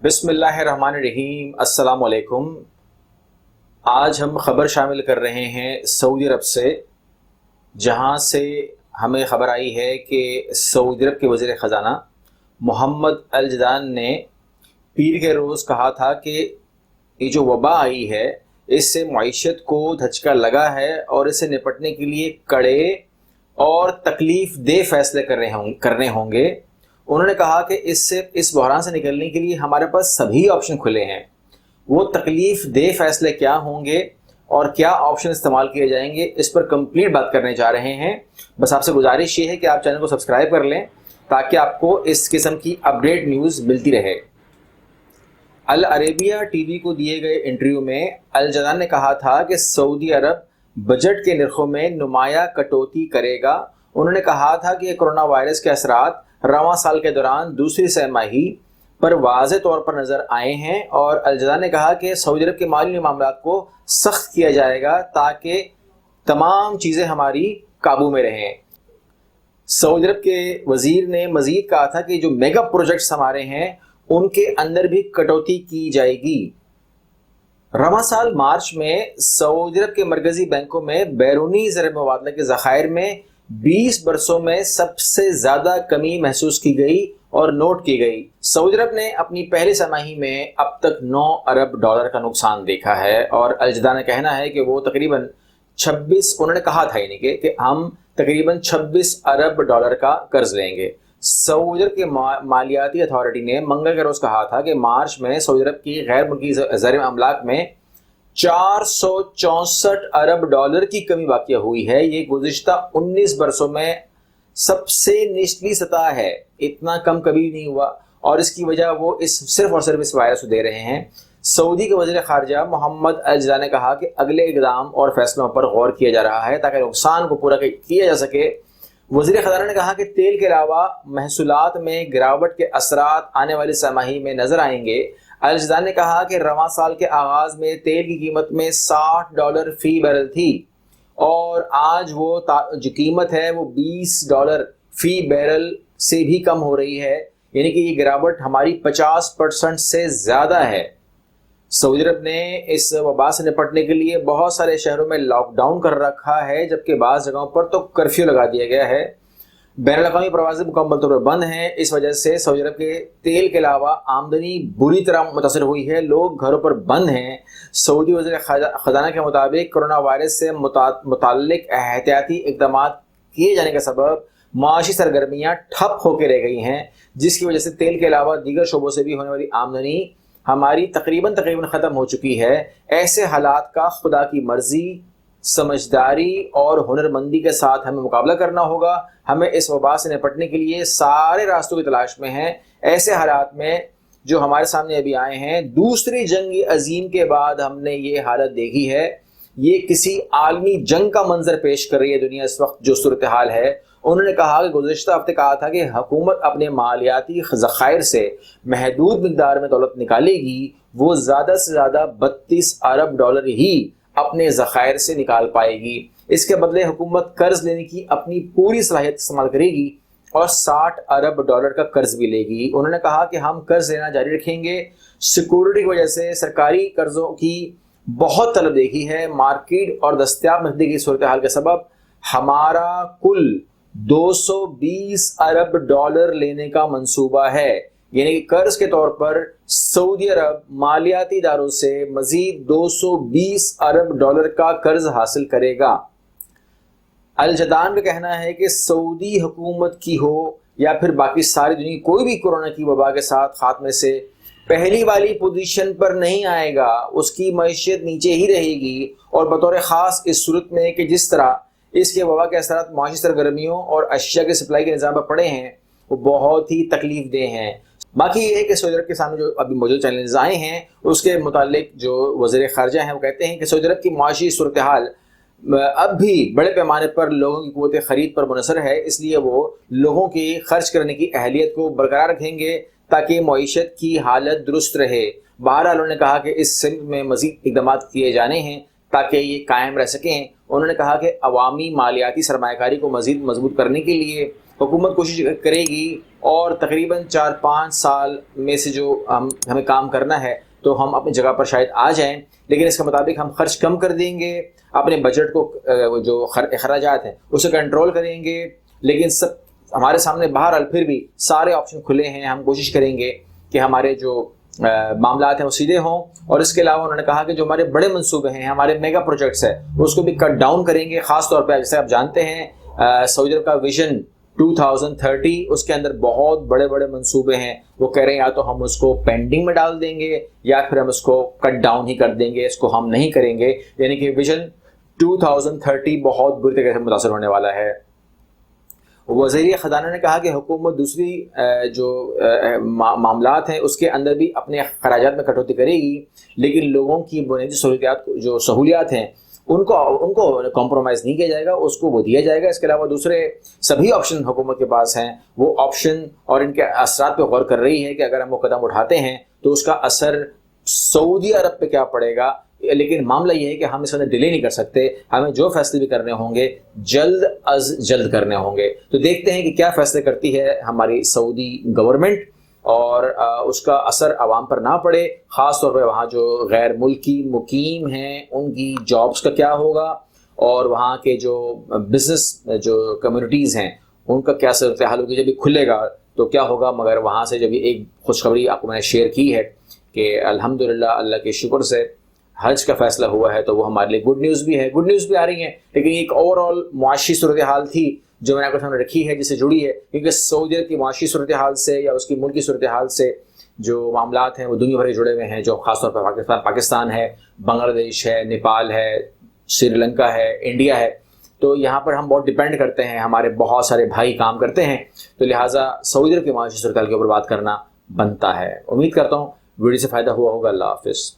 بسم اللہ الرحمن الرحیم۔ السلام علیکم۔ آج ہم خبر شامل کر رہے ہیں سعودی عرب سے، جہاں سے ہمیں خبر آئی ہے کہ سعودی عرب کے وزیر خزانہ محمد الجدان نے پیر کے روز کہا تھا کہ یہ جو وبا آئی ہے اس سے معیشت کو دھچکا لگا ہے اور اسے نپٹنے کے لیے کڑے اور تکلیف دہ فیصلے کرنے ہوں گے۔ انہوں نے کہا کہ اس بحران سے نکلنے کے لیے ہمارے پاس سبھی آپشن کھلے ہیں۔ وہ تکلیف دہ فیصلے کیا ہوں گے اور کیا آپشن استعمال کیے جائیں گے، اس پر کمپلیٹ بات کرنے جا رہے ہیں۔ بس آپ سے گزارش یہ ہے کہ آپ چینل کو سبسکرائب کر لیں تاکہ آپ کو اس قسم کی اپڈیٹ نیوز ملتی رہے۔ العربیہ ٹی وی کو دیے گئے انٹرویو میں الجدان نے کہا تھا کہ سعودی عرب بجٹ کے نرخوں میں نمایاں کٹوتی کرے گا۔ انہوں نے کہا تھا کہ کورونا وائرس کے اثرات رواں سال کے دوران دوسری سہ ماہی پر واضح طور پر نظر آئے ہیں، اور الجدان نے کہا کہ سعودی عرب کے مالی معاملات کو سخت کیا جائے گا تاکہ تمام چیزیں ہماری قابو میں رہیں۔ سعودی عرب کے وزیر نے مزید کہا تھا کہ جو میگا پروجیکٹس ہمارے ہیں ان کے اندر بھی کٹوتی کی جائے گی۔ رواں سال مارچ میں سعودی عرب کے مرکزی بینکوں میں بیرونی زر مبادلہ کے ذخائر میں 20 برسوں میں سب سے زیادہ کمی محسوس کی گئی اور نوٹ کی گئی۔ سعودی عرب نے اپنی پہلی سہ ماہی میں اب تک 9 ارب ڈالر کا نقصان دیکھا ہے، اور الجدان کا کہنا ہے کہ وہ تقریباً 26 انہوں نے کہا تھا یعنی کہ ہم تقریباً 26 ارب ڈالر کا قرض لیں گے۔ سعودی عرب کے مالیاتی اتھارٹی نے منگل کے روز کہا تھا کہ مارچ میں سعودی عرب کی غیر ملکی زر املاک میں 464 ارب ڈالر کی کمی واقع ہوئی ہے۔ یہ گزشتہ 19 برسوں میں سب سے نچلی سطح ہے، اتنا کم کبھی نہیں ہوا، اور اس کی وجہ وہ صرف اور صرف اس وائرس کو دے رہے ہیں۔ سعودی کے وزیر خارجہ محمد الجدان نے کہا کہ اگلے اقدام اور فیصلوں پر غور کیا جا رہا ہے تاکہ نقصان کو پورا کیا جا سکے۔ وزیر خزانہ نے کہا کہ تیل کے علاوہ محصولات میں گراوٹ کے اثرات آنے والی سہ ماہی میں نظر آئیں گے۔ الجدان نے کہا کہ رواں سال کے آغاز میں تیل کی قیمت میں 60 ڈالر فی بیرل تھی، اور آج وہ جو قیمت ہے وہ 20 ڈالر فی بیرل سے بھی کم ہو رہی ہے، یعنی کہ یہ گراوٹ ہماری 50% سے زیادہ ہے۔ سعودی عرب نے اس وبا سے نپٹنے کے لیے بہت سارے شہروں میں لاک ڈاؤن کر رکھا ہے، جبکہ بعض جگہوں پر تو کرفیو لگا دیا گیا ہے۔ بین الاقوامی پروازیں مکمل طور پر بند ہیں۔ اس وجہ سے سعودی عرب کے تیل کے علاوہ آمدنی بری طرح متاثر ہوئی ہے، لوگ گھروں پر بند ہیں۔ سعودی وزیر خزانہ کے مطابق کورونا وائرس سے متعلق احتیاطی اقدامات کیے جانے کا سبب معاشی سرگرمیاں ٹھپ ہو کے رہ گئی ہیں، جس کی وجہ سے تیل کے علاوہ دیگر شعبوں سے بھی ہونے والی آمدنی ہماری تقریباً ختم ہو چکی ہے۔ ایسے حالات کا خدا کی مرضی، سمجھداری اور ہنرمندی کے ساتھ ہمیں مقابلہ کرنا ہوگا۔ ہمیں اس وبا سے نپٹنے کے لیے سارے راستوں کی تلاش میں ہیں۔ ایسے حالات میں جو ہمارے سامنے ابھی آئے ہیں، دوسری جنگ عظیم کے بعد ہم نے یہ حالت دیکھی ہے۔ یہ کسی عالمی جنگ کا منظر پیش کر رہی ہے دنیا اس وقت جو صورتحال ہے۔ انہوں نے کہا کہ گزشتہ ہفتے کہا تھا کہ حکومت اپنے مالیاتی ذخائر سے محدود مقدار میں دولت نکالے گی، وہ زیادہ سے زیادہ 32 ارب ڈالر ہی اپنے ذخائر سے نکال پائے گی۔ اس کے بدلے حکومت قرض لینے کی اپنی پوری صلاحیت استعمال کرے گی اور 60 ارب ڈالر کا قرض بھی لے گی۔ انہوں نے کہا کہ ہم قرض لینا جاری رکھیں گے۔ سیکورٹی کی وجہ سے سرکاری قرضوں کی بہت طلب دیکھی ہے۔ مارکیٹ اور دستیاب نقدی کی صورتحال کے سبب ہمارا کل 220 ارب ڈالر لینے کا منصوبہ ہے، یعنی کہ قرض کے طور پر سعودی عرب مالیاتی اداروں سے مزید 220 ارب ڈالر کا قرض حاصل کرے گا۔ الجدان کا کہنا ہے کہ سعودی حکومت کی ہو یا پھر باقی ساری دنیا، کوئی بھی کورونا کی وبا کے ساتھ خاتمے سے پہلی والی پوزیشن پر نہیں آئے گا، اس کی معیشت نیچے ہی رہے گی، اور بطور خاص اس صورت میں کہ جس طرح اس کے وبا کے اثرات معاشی سرگرمیوں اور اشیاء کے سپلائی کے نظام پر پڑے ہیں وہ بہت ہی تکلیف دہ ہیں۔ باقی یہ ہے کہ سعودی عرب کے سامنے جو ابھی موجود چیلنجز آئے ہیں اس کے متعلق جو وزیر خارجہ ہیں وہ کہتے ہیں کہ سعودی عرب کی معاشی صورتحال اب بھی بڑے پیمانے پر لوگوں کی قوت خرید پر منحصر ہے، اس لیے وہ لوگوں کی خرچ کرنے کی اہلیت کو برقرار رکھیں گے تاکہ معیشت کی حالت درست رہے۔ بہرحال انہوں نے کہا کہ اس سمت میں مزید اقدامات کیے جانے ہیں تاکہ یہ قائم رہ سکیں۔ انہوں نے کہا کہ عوامی مالیاتی سرمایہ کاری کو مزید مضبوط کرنے کے لیے حکومت کوشش کرے گی اور تقریباً 4-5 سال میں سے جو ہمیں کام کرنا ہے تو ہم اپنی جگہ پر شاید آ جائیں، لیکن اس کے مطابق ہم خرچ کم کر دیں گے، اپنے بجٹ کو جو اخراجات ہیں اسے کنٹرول کریں گے، لیکن سب ہمارے سامنے بہرحال پھر بھی سارے آپشن کھلے ہیں. ہم کوشش کریں گے کہ ہمارے جو معاملات ہیں وہ سیدھے ہوں. اور اس کے علاوہ انہوں نے کہا کہ جو ہمارے بڑے منصوبے ہیں، ہمارے میگا پروجیکٹس ہیں، اس کو بھی کٹ ڈاؤن کریں گے. خاص طور پہ جیسے آپ جانتے ہیں سعودی عرب کا ویژن 2030، اس کے اندر بہت بڑے بڑے منصوبے ہیں. وہ کہہ رہے ہیں یا تو ہم اس کو پینڈنگ میں ڈال دیں گے یا پھر ہم اس کو کٹ ڈاؤن ہی کر دیں گے، اس کو ہم نہیں کریں گے. یعنی کہ ویژن 2030 بہت بری طرح سے متاثر ہونے والا ہے. وزیر خزانہ نے کہا کہ حکومت دوسری جو معاملات ہیں اس کے اندر بھی اپنے اخراجات میں کٹوتی کرے گی، لیکن لوگوں کی بنیادی سہولیات ہیں ان کو کمپرومائز نہیں کیا جائے گا، اس کو وہ دیا جائے گا. اس کے علاوہ دوسرے سبھی آپشن حکومت کے پاس ہیں، وہ آپشن اور ان کے اثرات پہ غور کر رہی ہے کہ اگر ہم وہ قدم اٹھاتے ہیں تو اس کا اثر سعودی عرب پہ کیا پڑے گا. لیکن معاملہ یہ ہے کہ ہم اس اندر ڈیلے نہیں کر سکتے، ہمیں جو فیصلے بھی کرنے ہوں گے جلد از جلد کرنے ہوں گے. تو دیکھتے ہیں کہ کیا فیصلے کرتی ہے ہماری سعودی گورنمنٹ اور اس کا اثر عوام پر نہ پڑے. خاص طور پہ وہاں جو غیر ملکی مقیم ہیں ان کی جابس کا کیا ہوگا، اور وہاں کے جو بزنس جو کمیونٹیز ہیں ان کا کیا صورتحال ہوگی. جب یہ کھلے گا تو کیا ہوگا. مگر وہاں سے جب ایک خوشخبری آپ کو میں نے شیئر کی ہے کہ الحمدللہ اللہ کے شکر سے حج کا فیصلہ ہوا ہے، تو وہ ہمارے لیے گڈ نیوز بھی ہے. گڈ نیوز بھی آ رہی ہیں، لیکن ایک اوور آل معاشی صورتحال تھی جو میں نے آپ کے سامنے رکھی ہے جس سے جڑی ہے، کیونکہ سعودی عرب کی معاشی صورتحال سے یا اس کی ملکی صورتحال سے جو معاملات ہیں وہ دنیا بھر کے جڑے ہوئے ہیں، جو خاص طور پر پاکستان ہے، بنگلہ دیش ہے، نیپال ہے، سری لنکا ہے، انڈیا ہے. تو یہاں پر ہم بہت ڈیپینڈ کرتے ہیں، ہمارے بہت سارے بھائی کام کرتے ہیں، تو لہٰذا سعودی عرب کی معاشی صورتحال کے اوپر بات کرنا بنتا ہے. امید کرتا ہوں ویڈیو سے فائدہ ہوا ہوگا. اللہ حافظ.